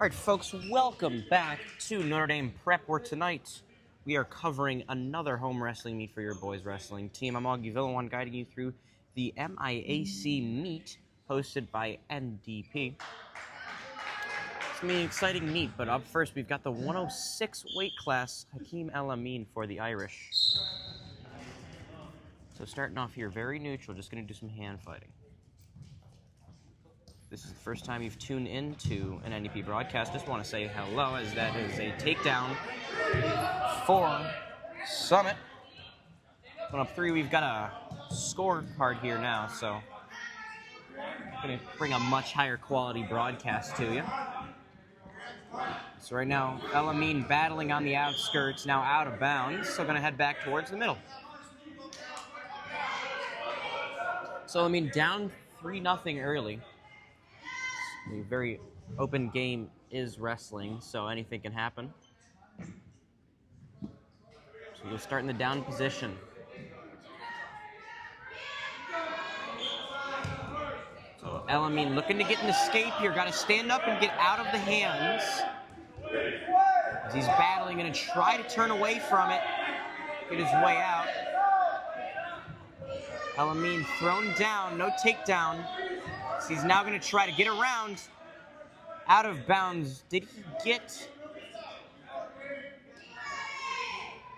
All right, folks, welcome back to Notre Dame Prep, where tonight we are covering another home wrestling meet for your boys wrestling team. I'm Augie Villawan, guiding you through the MIAC meet hosted by NDP. It's going to be an exciting meet, but up first we've got the 106 weight class, Hakeem El Amin for the Irish. So starting off here, very neutral, just going to do some hand fighting. This is the first time you've tuned into an NDP broadcast. Just want to say hello, as that is a takedown for Summit. 1-3, we've got a scorecard here now, so I'm going to bring a much higher quality broadcast to you. So right now, El Amin battling on the outskirts, now out of bounds, so going to head back towards the middle. So El Amin down 3-0 early. A very open game is wrestling, so anything can happen. So we'll start in the down position. So El Amin looking to get an escape here. Got to stand up and get out of the hands. As he's battling, going to try to turn away from it, get his way out. El Amin thrown down, no takedown. So he's now going to try to get around, out of bounds. Did he get...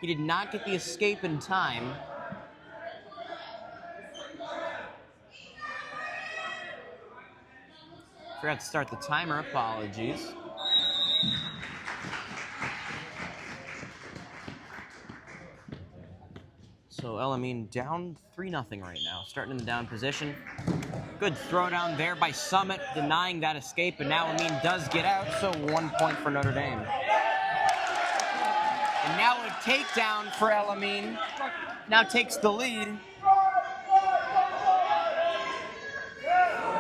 He did not get the escape in time. Forgot to start the timer, apologies. So El Amin down 3-0 right now, starting in the down position. Good throwdown there by Summit, denying that escape, and now Amin does get out, so 1 point for Notre Dame. And now a takedown for El Amin. Now takes the lead.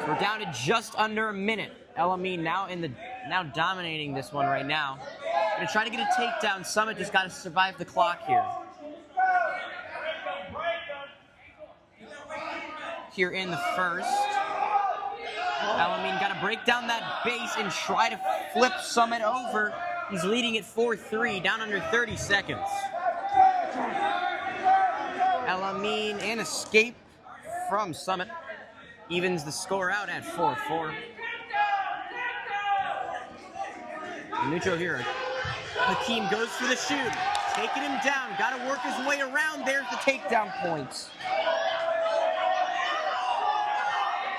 So we're down to just under a minute. El Amin now dominating this one right now. Gonna try to get a takedown. Summit just got to survive the clock here. Here in the first. El Amin got to break down that base and try to flip Summit over. He's leading at 4-3, down under 30 seconds. El Amin, an escape from Summit, evens the score out at 4-4. Neutral here. Hakeem goes for the shoot, taking him down. Got to work his way around. There's the takedown points.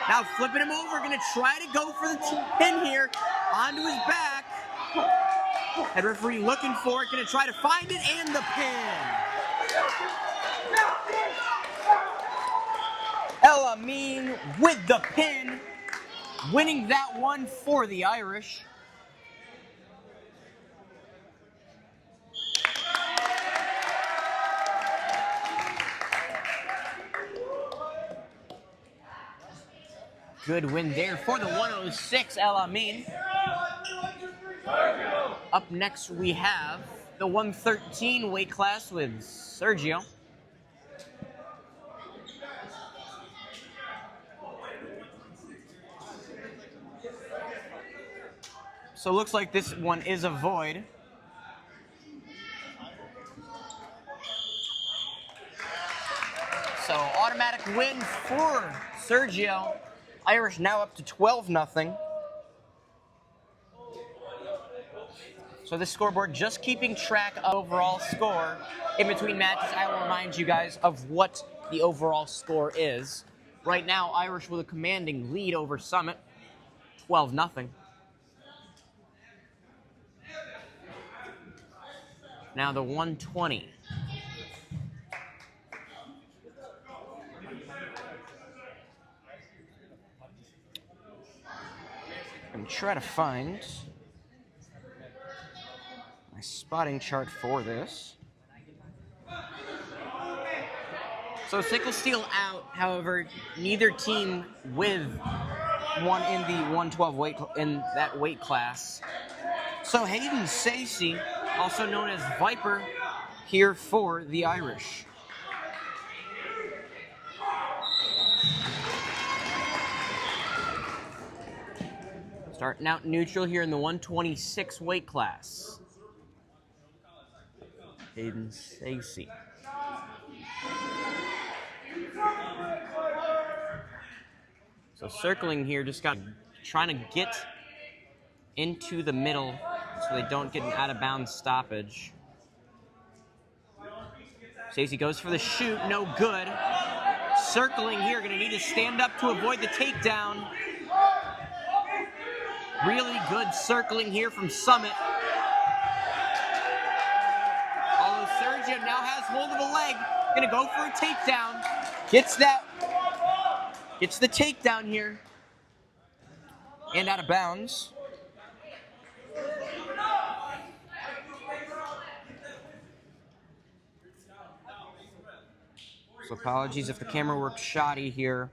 Now flipping him over, going to try to go for the pin here, onto his back. Head referee looking for it, going to try to find it, and the pin. El Amin with the pin, winning that one for the Irish. Good win there for the 106 El Amin. Up next we have the 113 weight class with Sergio. So it looks like this one is a void. So automatic win for Sergio. Irish now up to 12-0. So this scoreboard just keeping track of overall score. In between matches, I will remind you guys of what the overall score is. Right now, Irish with a commanding lead over Summit, 12-0. Now the 120. I'm try to find my spotting chart for this. So Sickle Steel out, however, neither team with one in the 112 weight class. So Hayden Stacey, also known as Viper, here for the Irish. Starting out neutral here in the 126 weight class. Hayden Stacey. So circling here, just trying to get into the middle so they don't get an out-of-bounds stoppage. Stacey goes for the shoot, no good. Circling here, gonna need to stand up to avoid the takedown. Really good circling here from Summit. Although Sergio now has hold of a leg, gonna go for a takedown. Gets the takedown here. And out of bounds. So apologies if the camera works shoddy here.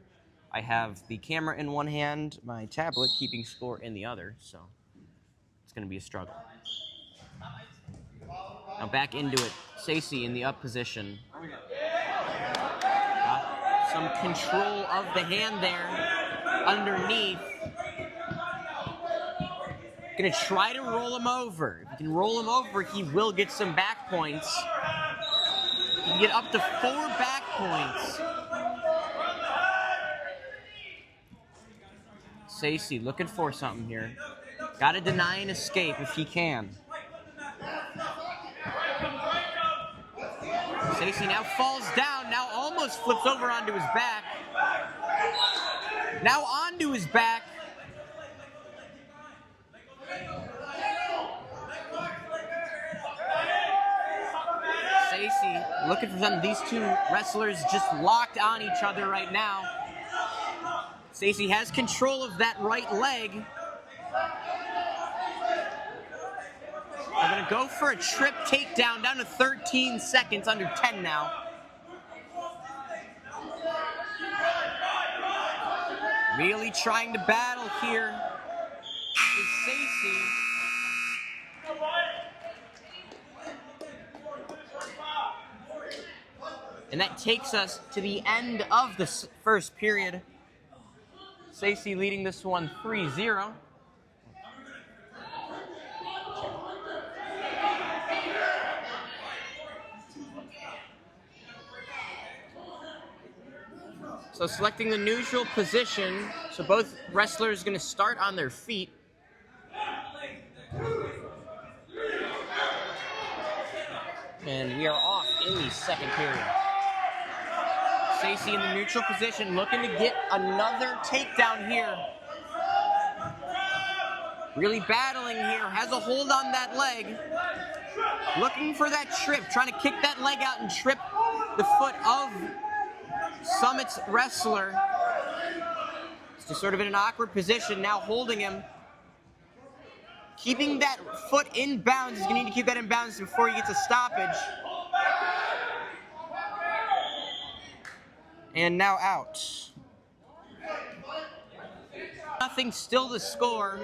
I have the camera in one hand, my tablet keeping score in the other, so it's going to be a struggle. Now back into it. Stacey in the up position. Got some control of the hand there underneath. Going to try to roll him over. If he can roll him over, he will get some back points. He can get up to 4 back points. Stacey looking for something here. Got to deny an escape if he can. Stacey now falls down, now almost flips over onto his back. Now onto his back. Stacey looking for something. These two wrestlers just locked on each other right now. Stacey has control of that right leg. They're going to go for a trip takedown down to 13 seconds, under 10 now. Really trying to battle here is Stacey. And that takes us to the end of the first period. Stacey leading this one 3-0. So selecting the neutral position. So both wrestlers going to start on their feet. And we are off in the second period. Stacey in the neutral position, looking to get another takedown here. Really battling here, has a hold on that leg. Looking for that trip, trying to kick that leg out and trip the foot of Summit's wrestler. It's just sort of in an awkward position, now holding him. Keeping that foot in bounds, he's gonna need to keep that in bounds before he gets a stoppage. And now out. Nothing, still the score.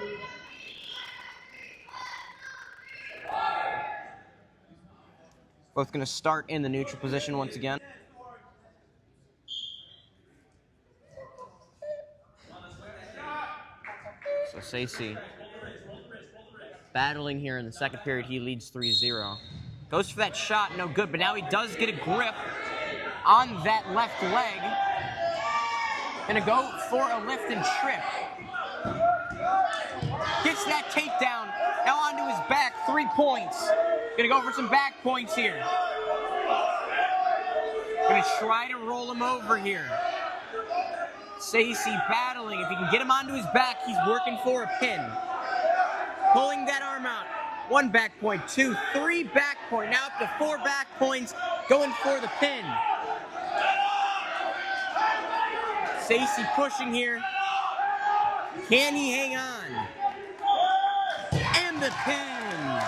Both going to start in the neutral position once again. So Stacey battling here in the second period. He leads 3-0. Goes for that shot, no good, but now he does get a grip on that left leg. Gonna go for a lift and trip. Gets that takedown. Now onto his back, 3 points. Gonna go for some back points here. Gonna try to roll him over here. Stacey battling. If he can get him onto his back, he's working for a pin. Pulling that arm out. 1 back point, 2, 3 back point. Now up to 4 back points. Going for the pin. Stacey pushing here. Can he hang on? And the pin.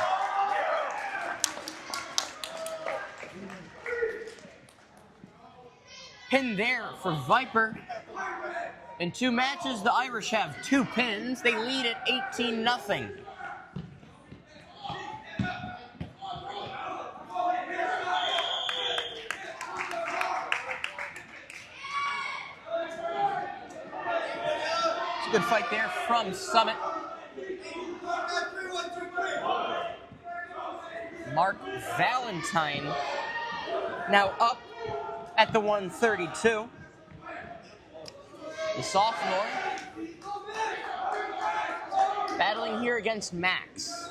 Pin there for Viper. In 2 matches, the Irish have 2 pins. They lead at 18-0. Good fight there from Summit. Mark Valentine now up at the 132. The sophomore battling here against Max.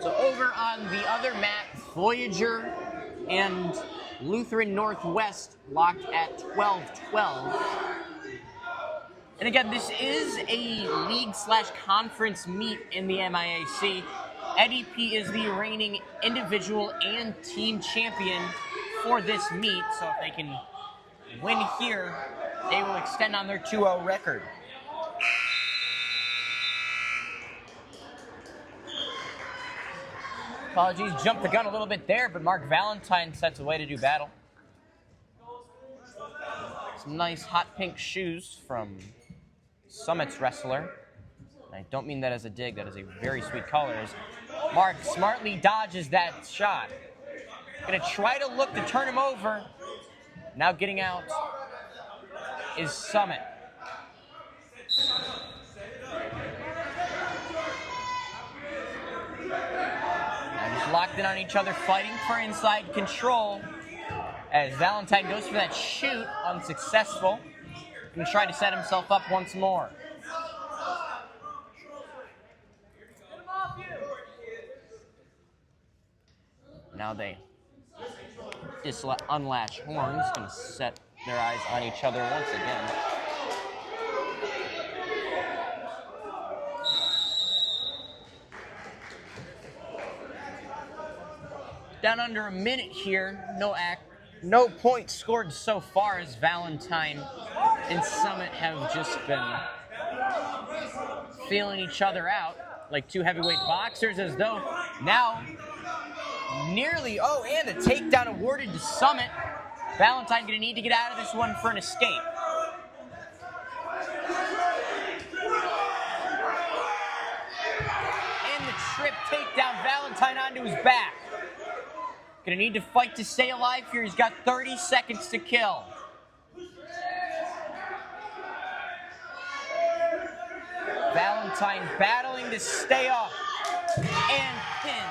So over on the other mat, Voyager and Lutheran Northwest locked at 12-12. And again, this is a league/conference meet in the MIAC. NDP is the reigning individual and team champion for this meet, so if they can win here, they will extend on their 2-0 record. Apologies, jumped the gun a little bit there, but Mark Valentine sets away to do battle. Some nice hot pink shoes from Summit's wrestler. And I don't mean that as a dig, that is a very sweet color. As Mark smartly dodges that shot. Gonna try to look to turn him over. Now getting out is Summit. Now just locked in on each other, fighting for inside control. As Valentine goes for that shoot, unsuccessful. Gonna try to set himself up once more. Now they unlatch horns, gonna set their eyes on each other once again. Down under a minute here, no points scored so far as Valentine and Summit have just been feeling each other out like two heavyweight boxers, as though now nearly, and a takedown awarded to Summit. Valentine gonna need to get out of this one for an escape. And the trip takedown, Valentine onto his back. Gonna need to fight to stay alive here. He's got 30 seconds to kill. Valentine battling to stay up and pin.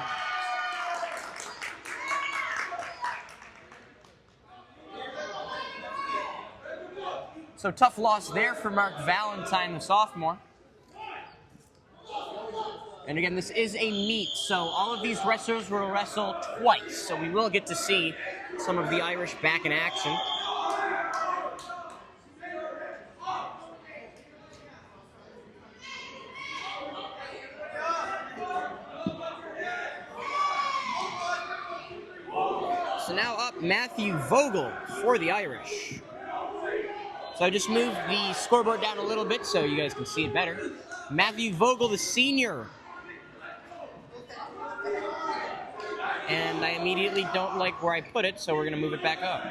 So tough loss there for Mark Valentine, the sophomore. And again, this is a meet, so all of these wrestlers will wrestle twice. So we will get to see some of the Irish back in action. So now up Matthew Vogel for the Irish. So I just moved the scoreboard down a little bit so you guys can see it better. Matthew Vogel, the senior. And I immediately don't like where I put it, so we're going to move it back up.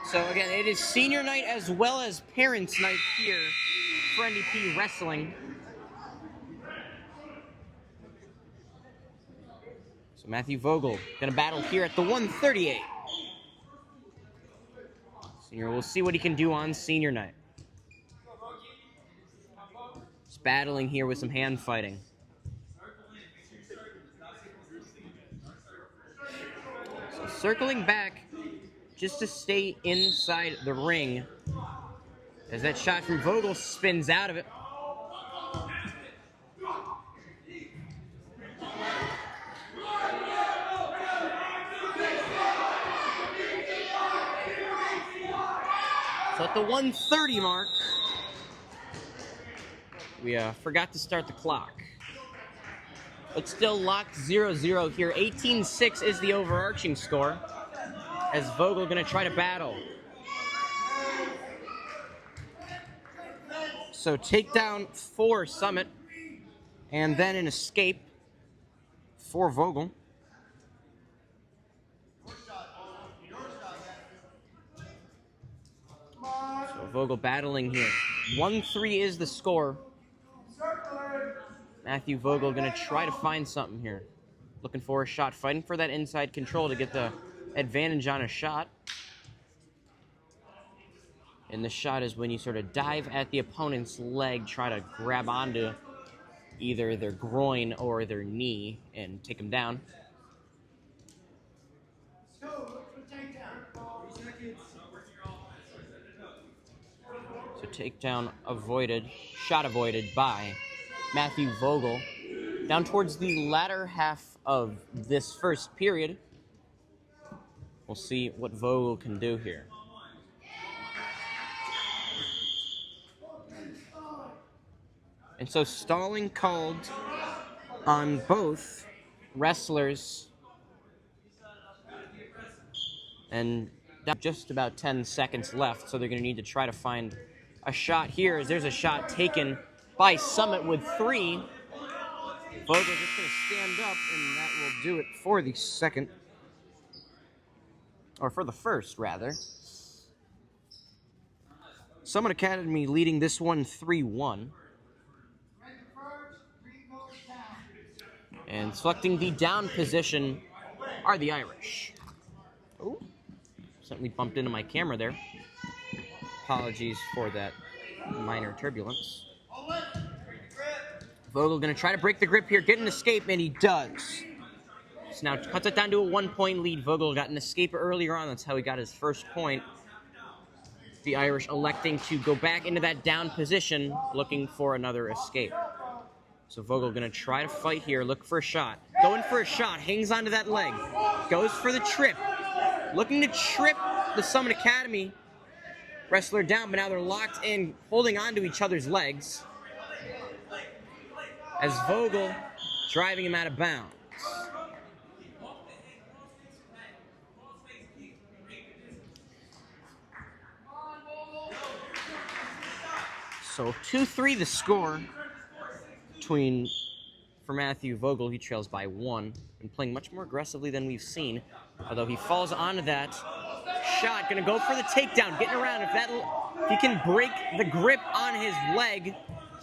So again, it is senior night as well as parents' night here for NDP Wrestling. So Matthew Vogel going to battle here at the 138. Senior, we'll see what he can do on senior night. Just battling here with some hand fighting. So circling back just to stay inside the ring as that shot from Vogel spins out of it. So at the 1:30 mark, we forgot to start the clock. But still locked 0-0 here. 18-6 is the overarching score as Vogel going to try to battle. So takedown for Summit and then an escape for Vogel. So Vogel battling here. 1-3 is the score. Matthew Vogel going to try to find something here. Looking for a shot, fighting for that inside control to get the advantage on a shot. And the shot is when you sort of dive at the opponent's leg, try to grab onto either their groin or their knee and take them down. So takedown avoided, shot avoided by Matthew Vogel. Down towards the latter half of this first period, we'll see what Vogel can do here. And so stalling called on both wrestlers. And just about 10 seconds left, so they're going to need to try to find a shot here, as there's a shot taken by Summit with 3. Vogel just going to stand up, and that will do it for the second. Or for the first, rather. Summit Academy leading this one 3-1. And selecting the down position are the Irish. Oh, suddenly bumped into my camera there. Apologies for that minor turbulence. Vogel going to try to break the grip here, get an escape, and he does. So now cuts it down to a 1-point lead. Vogel got an escape earlier on. That's how he got his first point. The Irish electing to go back into that down position, looking for another escape. So Vogel going to try to fight here, look for a shot. Going for a shot, hangs onto that leg. Goes for the trip. Looking to trip the Summit Academy wrestler down, but now they're locked in, holding onto each other's legs. As Vogel driving him out of bounds. So 2-3 the score for Matthew Vogel. He trails by 1 and playing much more aggressively than we've seen. Although he falls onto that shot, gonna go for the takedown, getting around. If he can break the grip on his leg,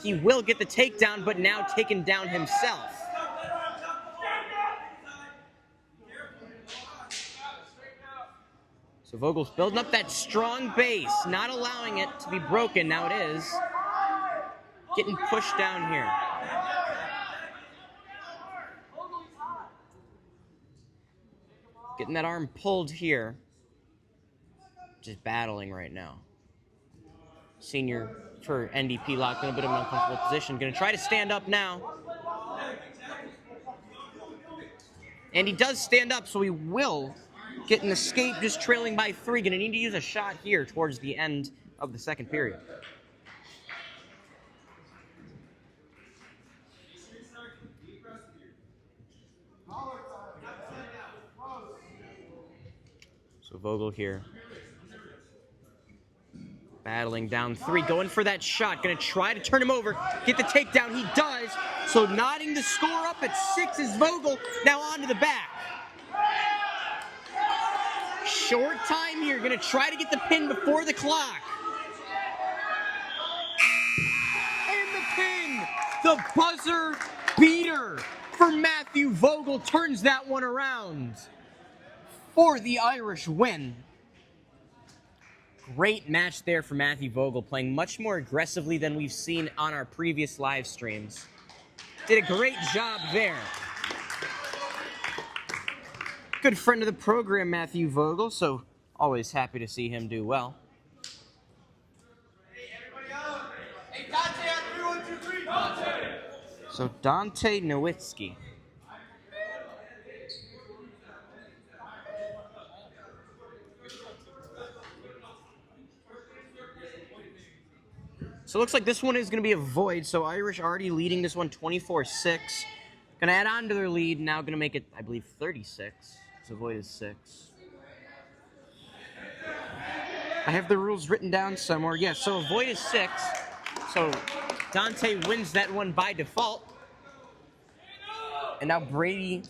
he will get the takedown, but now taken down himself. So Vogel's building up that strong base, not allowing it to be broken. Now it is. Getting pushed down here. Getting that arm pulled here. Just battling right now. Senior for NDP locked in a bit of an uncomfortable position. Going to try to stand up now. And he does stand up, so he will get an escape, just trailing by 3. Going to need to use a shot here towards the end of the second period. So Vogel here. Battling down 3, going for that shot. Going to try to turn him over, get the takedown. He does. So knotting the score up at 6 is Vogel. Now on to the back. Short time here. Going to try to get the pin before the clock. And the pin. The buzzer beater for Matthew Vogel turns that one around for the Irish win. Great match there for Matthew Vogel, playing much more aggressively than we've seen on our previous live streams. Did a great job there. Good friend of the program, Matthew Vogel, so always happy to see him do well. Hey, everybody up. Hey, Dante on 3, 1, 2, 3, Dante. So Dante Nowitzki. So it looks like this one is going to be a void. So Irish already leading this one 24-6. Going to add on to their lead. Now going to make it, I believe, 36. So void is 6. I have the rules written down somewhere. Yes, so a void is 6. So Dante wins that one by default. And now Brady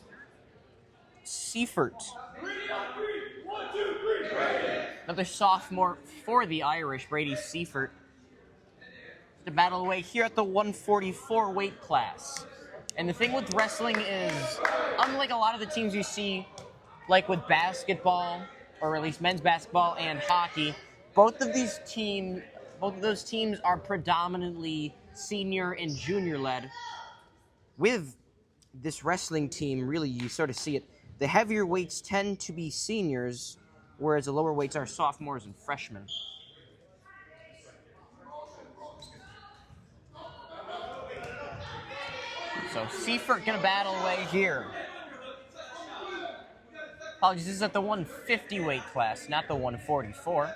Seifert. Another sophomore for the Irish, Brady Seifert, to battle away here at the 144 weight class. And the thing with wrestling is, unlike a lot of the teams you see, like with basketball, or at least men's basketball and hockey, both of those teams are predominantly senior and junior led. With this wrestling team, really, you sort of see it. The heavier weights tend to be seniors, whereas the lower weights are sophomores and freshmen. So Seifert gonna battle away here. Apologies, this is at the 150 weight class, not the 144.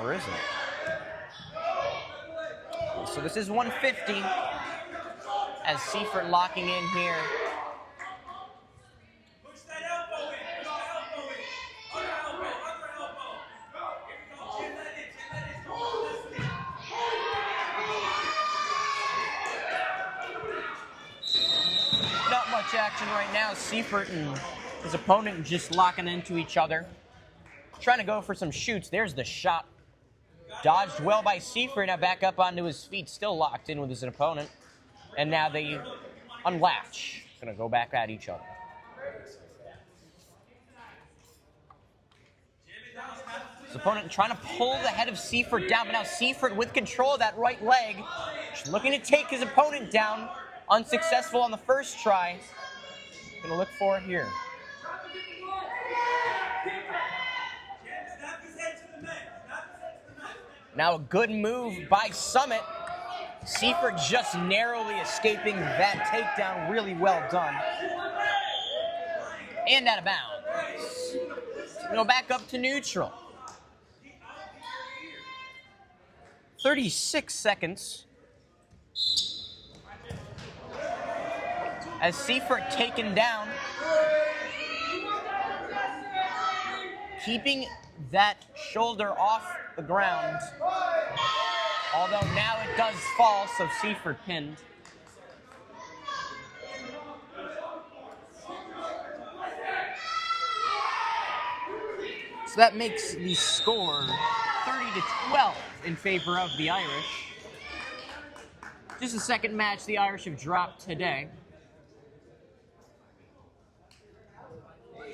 Or is it? So this is 150. As Seifert locking in here. Not much action right now. Seifert and his opponent just locking into each other. Trying to go for some shoots. There's the shot. Dodged well by Seifert. Now back up onto his feet. Still locked in with his opponent. And now they unlatch. Gonna go back at each other. His opponent trying to pull the head of Seifert down, but now Seifert with control of that right leg. Just looking to take his opponent down. Unsuccessful on the first try. Gonna look for it here. Now a good move by Summit. Seifert just narrowly escaping that takedown. Really well done. And out of bounds. Go back up to neutral. 36 seconds. As Seifert taken down. Keeping that shoulder off the ground. Although now it does fall, so Seifert pinned. So that makes the score 30-12 in favor of the Irish. Just the second match the Irish have dropped today.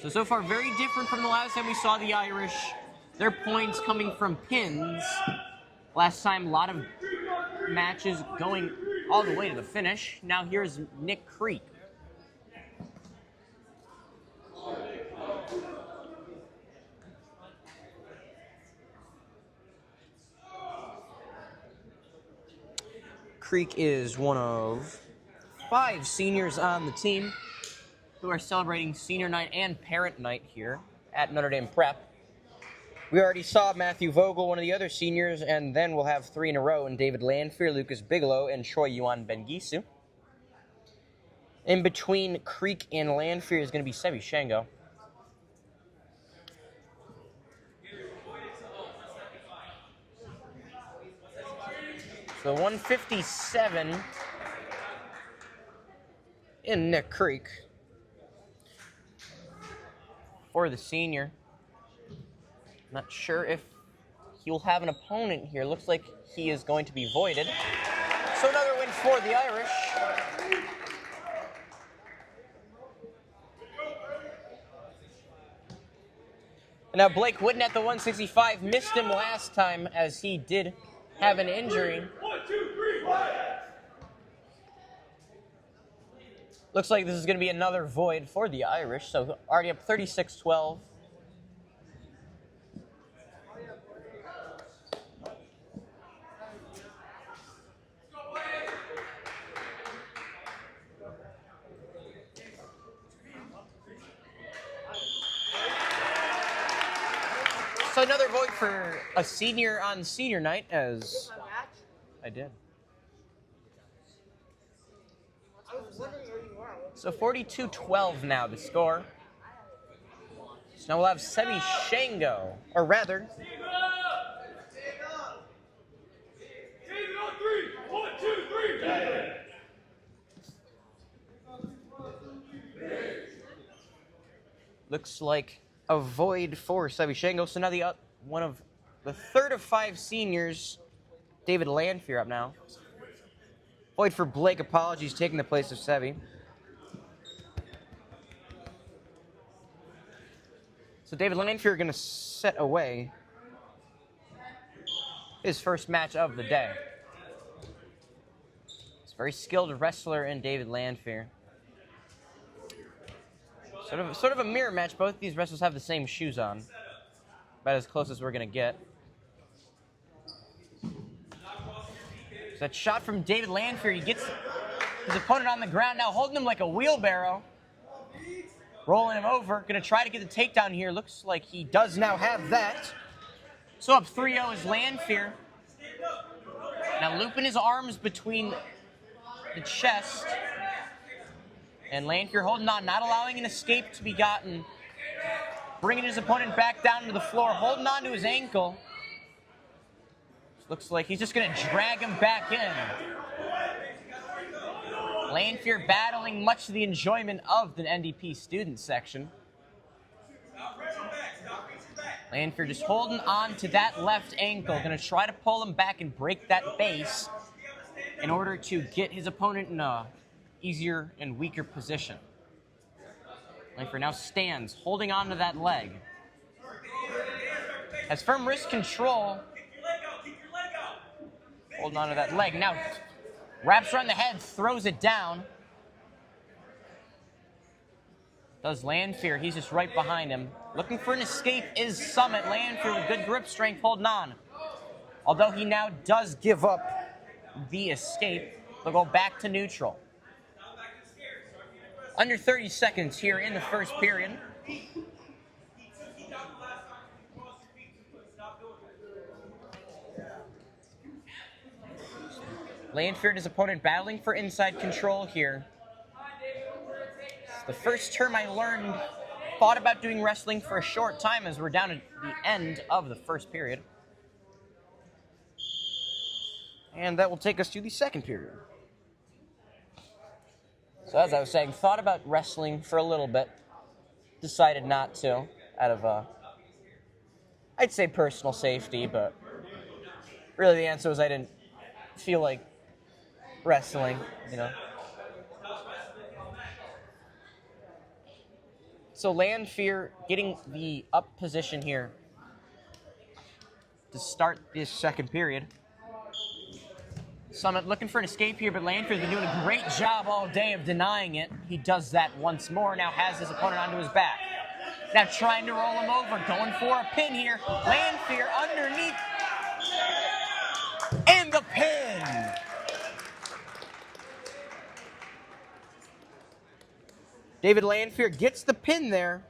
So far, very different from the last time we saw the Irish. Their points coming from pins. Last time, a lot of matches going all the way to the finish. Now here's Nick Creek. Creek is one of 5 seniors on the team who are celebrating senior night and parent night here at Notre Dame Prep. We already saw Matthew Vogel, one of the other seniors, and then we'll have 3 in a row in David Lanfear, Lucas Bigelow, and Troy Yuan Bengisu. In between Creek and Lanfear is going to be Sebi Shango. So 157 in Nick Creek for the senior. Not sure if he'll have an opponent here. Looks like he is going to be voided. So another win for the Irish. And now Blake Witten at the 165 missed him last time as he did have an injury. 1, 2, 3, 5. Looks like this is going to be another void for the Irish. So already up 36-12. So another void for a senior on senior night, as I did. So 42-12 now the score. So now we'll have Sebi Shango, or rather, looks like a void for Sebi Shango. So now one of the third of 5 seniors, David Lanfear up now. Void for Blake, apologies, taking the place of Sebi. So David Lanfear going to set away. his first match of the day. He's a very skilled wrestler in David Landfear. Sort of a mirror match. Both these wrestlers have the same shoes on. About as close as we're going to get. So that shot from David Landfear. He gets his opponent on the ground now, holding him like a wheelbarrow. Rolling him over. Going to try to get the takedown here. Looks like he does now have that. So up 3-0 is Landfear. Now looping his arms between the chest. And Landfear holding on, not allowing an escape to be gotten. Bringing his opponent back down to the floor, holding on to his ankle. Looks like he's just going to drag him back in. Landfear battling much to the enjoyment of the NDP student section. Landfear just holding on to that left ankle. Going to try to pull him back and break that base in order to get his opponent in a easier and weaker position. Landfear now stands, holding on to that leg. Has firm wrist control. Holding on to that leg. Now wraps around the head, throws it down. Does Landfear. He's just right behind him. Looking for an escape is Summit. Landfear with good grip strength holding on. Although he now does give up the escape, they'll go back to neutral. Under 30 seconds here in the first period. Landfear and his opponent battling for inside control here. It's the first term I learned, thought about doing wrestling for a short time as we're down at the end of the first period. And that will take us to the second period. So as I was saying, thought about wrestling for a little bit. Decided not to, out of, I'd say personal safety, but really the answer was I didn't feel like wrestling, you know. So Landfear getting the up position here to start this second period. Summit looking for an escape here, but Landfear's been doing a great job all day of denying it. He does that once more, now has his opponent onto his back. Now trying to roll him over, going for a pin here. Landfear underneath. And the pin! David Landfear gets the pin there.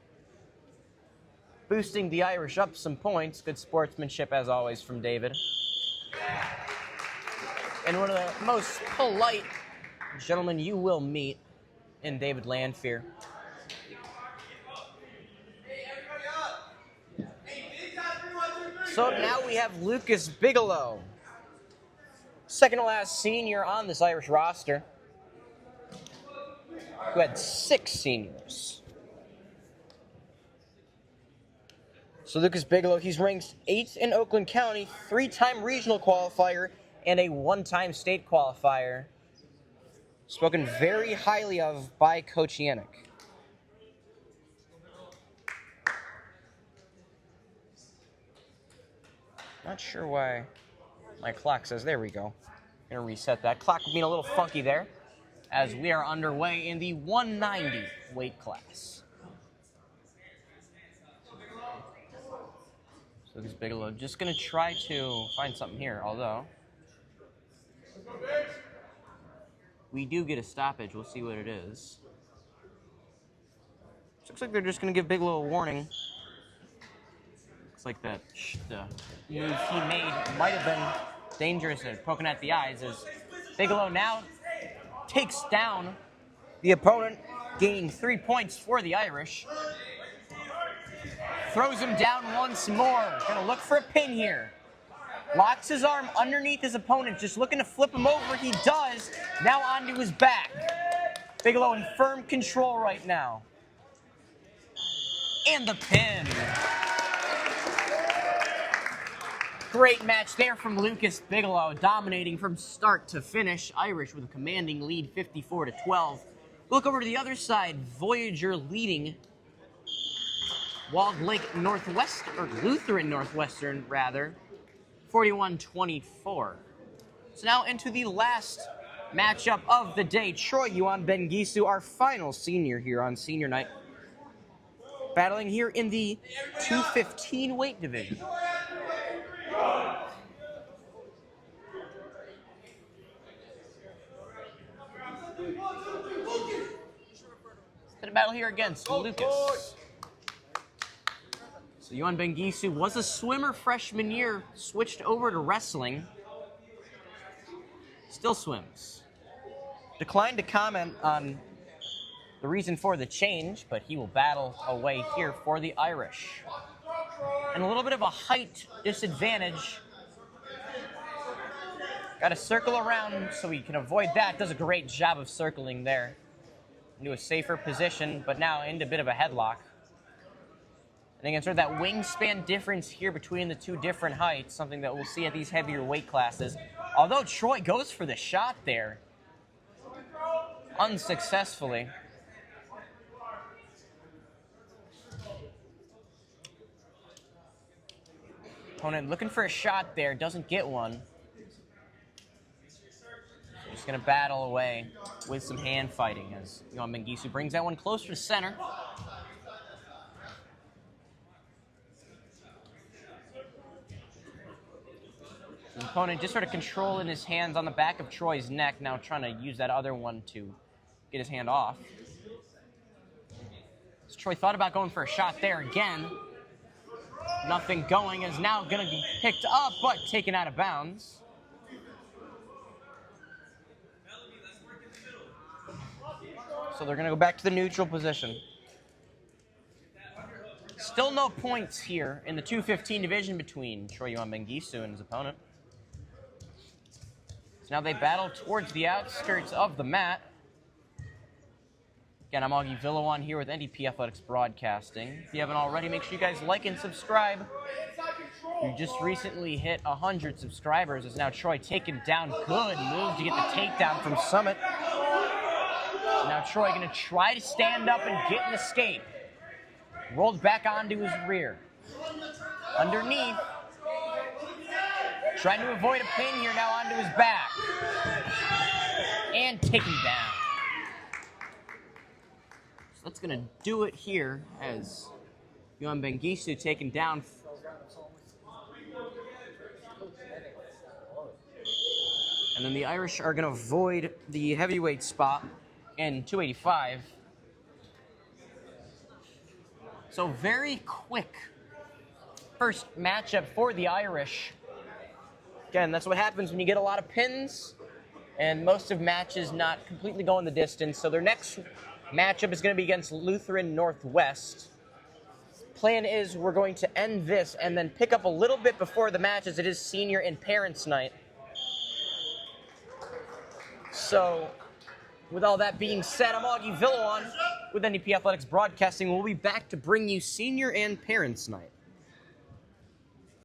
Boosting the Irish up some points. Good sportsmanship as always from David. And one of the most polite gentlemen you will meet in David Landfear. So now we have Lucas Bigelow. Second to last senior on this Irish roster. Who had 6 seniors. So Lucas Bigelow, he's ranked 8th in Oakland County, 3-time regional qualifier, and a 1-time state qualifier. Spoken very highly of by Coach Yannick. Not sure why my clock says, there we go. Gonna reset that. Clock being a little funky there, as we are underway in the 190 weight class. So Lucas Bigelow just gonna try to find something here, although we do get a stoppage. We'll see what it is. Looks like they're just going to give Bigelow a warning. Looks like that the move he made might have been dangerous and poking at the eyes, as Bigelow now takes down the opponent, gaining 3 points for the Irish. Throws him down once more. Going to look for a pin here. Locks his arm underneath his opponent, just looking to flip him over. He does. Now onto his back. Bigelow in firm control right now. And the pin. Great match there from Lucas Bigelow, dominating from start to finish. Irish with a commanding lead, 54-12. Look over to the other side. Voyager leading Walled Lake Northwestern, or Lutheran Northwestern, rather, 41-24. So now into the last matchup of the day. Troy Yuan Bengisu, our final senior here on senior night, battling here in the 215 weight division. The battle here against Lucas. So Yuan Bengisu was a swimmer freshman year, switched over to wrestling. Still swims. Declined to comment on the reason for the change, but he will battle away here for the Irish. And a little bit of a height disadvantage. Got to circle around so he can avoid that. Does a great job of circling there. Into a safer position, but now into a bit of a headlock. And again, sort of that wingspan difference here between the two different heights, something that we'll see at these heavier weight classes. Although Troy goes for the shot there, unsuccessfully. Opponent looking for a shot there, doesn't get one. Just gonna battle away with some hand fighting as Yuan Bengisu brings that one closer to center. The opponent just sort of controlling his hands on the back of Troy's neck, now trying to use that other one to get his hand off. So Troy thought about going for a shot there again. Nothing going, is now going to be picked up, but taken out of bounds. So they're going to go back to the neutral position. Still no points here in the 215 division between Troy Yuan Bengisu and his opponent. So now they battle towards the outskirts of the mat. Again, I'm Augie Villawan here with NDP Athletics Broadcasting. If you haven't already, make sure you guys like and subscribe. You just recently hit 100 subscribers. As now Troy taken down. Good move to get the takedown from Summit. So now Troy going to try to stand up and get an escape. Rolled back onto his rear. Underneath. Trying to avoid a pin here, now onto his back. And taken down. So that's going to do it here as Yuan Bengisu taken down. And then the Irish are going to avoid the heavyweight spot in 285. So very quick first matchup for the Irish. Again, that's what happens when you get a lot of pins and most of matches not completely going the distance. So their next matchup is going to be against Lutheran Northwest. Plan is we're going to end this and then pick up a little bit before the match, as it is senior and parents' night. So with all that being said, I'm Augie Villawan with NDP Athletics Broadcasting. We'll be back to bring you senior and parents' night.